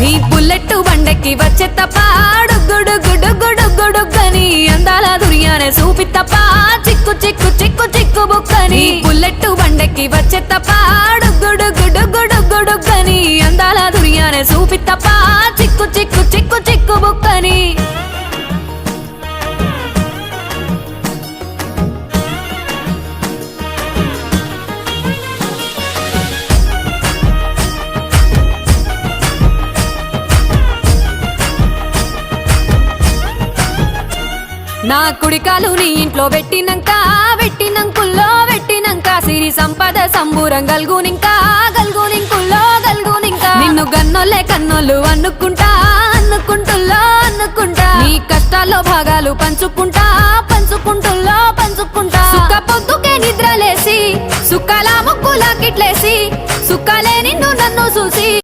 నీ బుల్లెట్ బండెక్కి వచ్చే తప్ప డుగ్గుడుగ్గుడుగ్గుడుగ్గుడుగ్గని అందాల దుర్యానే చూపి తప్ప చిక్కు చిక్కు చిక్కు చిక్కు బుక్కని బుల్లెట్ బండెక్కి వచ్చే తప్ప డుగ్గుడుగ్గుడుగ్గుడుగ్గుడుగ్గని అందాల దుర్యానే చూపి తప్ప చిక్కు చిక్కు చిక్కు చిక్కు బుక్కని నా కుడికాలు నీ ఇంట్లో పెట్టినంక సిరి సంపద సంబూరం గల్గునింకా నిన్ను గన్నోలే కన్నోళ్ళు అనుకుంటా నీ కష్టాల్లో భాగాలు పంచుకుంటా సుక్క పొద్దుకే నిద్రలేసి సుక్కల ముక్కులా కిట్లేసి సుక్కలే నిన్ను నన్ను చూసి